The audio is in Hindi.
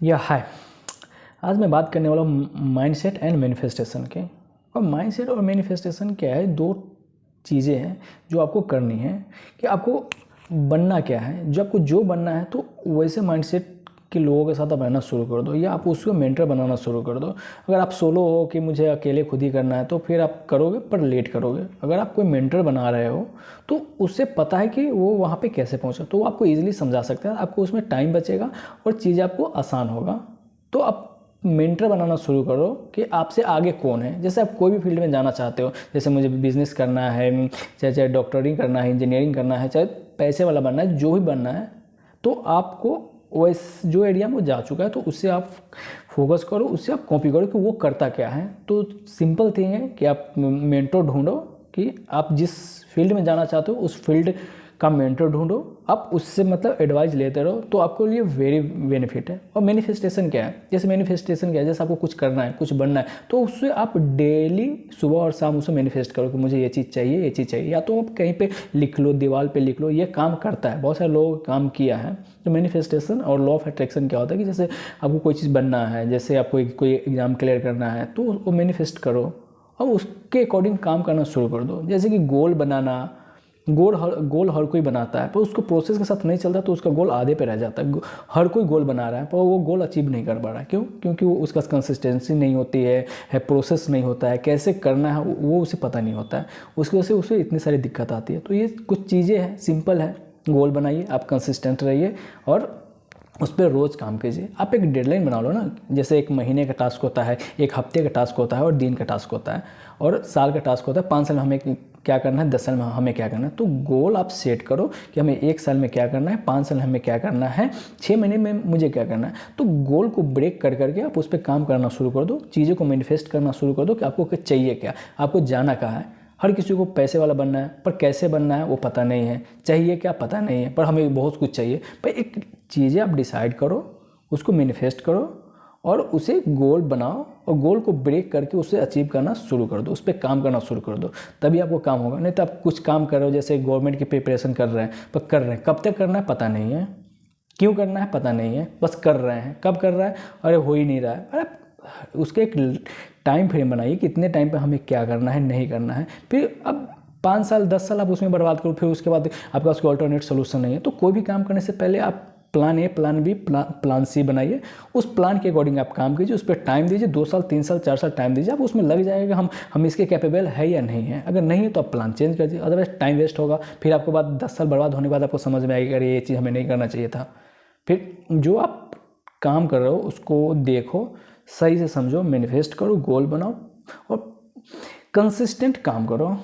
या हाय। आज मैं बात करने वाला हूँ माइंडसेट एंड मैनिफेस्टेशन के। और माइंडसेट और मैनिफेस्टेशन क्या है, दो चीज़ें हैं जो आपको करनी है कि आपको बनना क्या है। जो आपको जो बनना है तो वैसे माइंडसेट के लोगों के साथ आप रहना शुरू कर दो, या आप उसको मेंटर बनाना शुरू कर दो। अगर आप सोलो हो कि मुझे अकेले खुद ही करना है तो फिर आप करोगे पर लेट करोगे। अगर आप कोई मेंटर बना रहे हो तो उससे पता है कि वो वहाँ पे कैसे पहुँचा, तो वो आपको ईजिली समझा सकता है, आपको उसमें टाइम बचेगा और चीज़ें आपको आसान होगा। तो आप मेंटर बनाना शुरू करो कि आपसे आगे कौन है। जैसे आप कोई भी फील्ड में जाना चाहते हो, जैसे मुझे बिजनेस करना है, चाहे डॉक्टरिंग करना है, इंजीनियरिंग करना है, चाहे पैसे वाला बनना है, जो भी बनना है, तो आपको वैसे जो एरिया में वो जा चुका है तो उससे आप फोकस करो, उससे आप कॉपी करो कि वो करता क्या है। तो सिंपल थिंग है कि आप मेंटर ढूंढो कि आप जिस फील्ड में जाना चाहते हो उस फील्ड का मेंटर ढूंढो, आप उससे मतलब एडवाइस लेते रहो, तो आपको लिए वेरी बेनिफिट है। और मैनिफेस्टेशन क्या है, जैसे मैनिफेस्टेशन क्या है, जैसे आपको कुछ करना है, कुछ बनना है, तो उससे आप डेली सुबह और शाम उसे मैनिफेस्ट करो कि मुझे ये चीज़ चाहिए, ये चीज़ चाहिए। या तो आप कहीं पे लिख लो, दीवार पे लिख लो, ये काम करता है, बहुत सारे लोग काम किया है। तो मैनिफेस्टेशन और लॉ ऑफ अट्रैक्शन क्या होता है कि जैसे आपको कोई चीज़ बनना है, जैसे आपको कोई एग्जाम क्लियर करना है तो वो मैनिफेस्ट करो और उसके अकॉर्डिंग काम करना शुरू कर दो। जैसे कि गोल बनाना, गोल हर कोई बनाता है, पर उसको प्रोसेस के साथ नहीं चलता तो उसका गोल आधे पे रह जाता है। हर कोई गोल बना रहा है पर वो गोल अचीव नहीं कर पा रहा है। क्यों? क्योंकि वो उसका कंसिस्टेंसी नहीं होती है, प्रोसेस नहीं होता है, कैसे करना है वो उसे पता नहीं होता है। उसकी वजह से उसे इतनी सारी दिक्कत आती है। तो ये कुछ चीज़ें हैं, सिंपल है। गोल बनाइए, आप कंसिस्टेंट रहिए और उस पर रोज़ काम कीजिए। आप एक डेडलाइन बना लो ना, जैसे एक महीने का टास्क होता है, एक हफ्ते का टास्क होता है और दिन का टास्क होता है और साल का टास्क होता है। 5 साल में हमें क्या करना है, 10 साल में हमें क्या करना है। तो गोल आप सेट करो कि हमें 1 साल में क्या करना है, 5 साल में हमें क्या करना है, 6 महीने में मुझे क्या करना है। तो गोल को ब्रेक कर करके आप उस पर काम करना शुरू कर दो, चीज़ों को मैनिफेस्ट करना शुरू कर दो कि आपको चाहिए क्या, आपको जाना कहाँ है। हर किसी को पैसे वाला बनना है, पर कैसे बनना है वो पता नहीं है, चाहिए क्या पता नहीं है, पर हमें बहुत कुछ चाहिए। पर एक चीज़ें आप डिसाइड करो, उसको मैनिफेस्ट करो और उसे गोल बनाओ और गोल को ब्रेक करके उसे अचीव करना शुरू कर दो, उस पर काम करना शुरू कर दो, तभी आपको काम होगा। नहीं तो आप कुछ काम कर रहे हो, जैसे गवर्नमेंट की प्रिपरेशन कर रहे हैं, पर कर रहे हैं, कब तक करना है पता नहीं है, क्यों करना है पता नहीं है, बस कर रहे हैं। कब कर रहा है, अरे हो ही नहीं रहा है। अरे उसके एक टाइम फ्रेम बनाइए कि इतने टाइम पे हमें क्या करना है, नहीं करना है। फिर अब 5 साल 10 साल आप उसमें बर्बाद करो, फिर उसके बाद आपका उसका ऑल्टरनेट सोल्यूशन नहीं है। तो कोई भी काम करने से पहले आप plan A, plan B, plan C बनाइए। उस प्लान के अकॉर्डिंग आप काम कीजिए, उस पर टाइम दीजिए, 2 साल 3 साल 4 साल टाइम दीजिए। आप उसमें लग जाएगा हम इसके कैपेबल है या नहीं है। अगर नहीं है तो आप प्लान चेंज कर दीजिए, अदरवाइज टाइम वेस्ट होगा। फिर आपको बाद 10 साल बर्बाद होने के बाद आपको समझ में आएगा कि अरे ये चीज़ हमें नहीं करना चाहिए था। फिर जो आप काम कर रहे हो उसको देखो, सही से समझो, मैनिफेस्ट करो, गोल बनाओ और कंसिस्टेंट काम करो।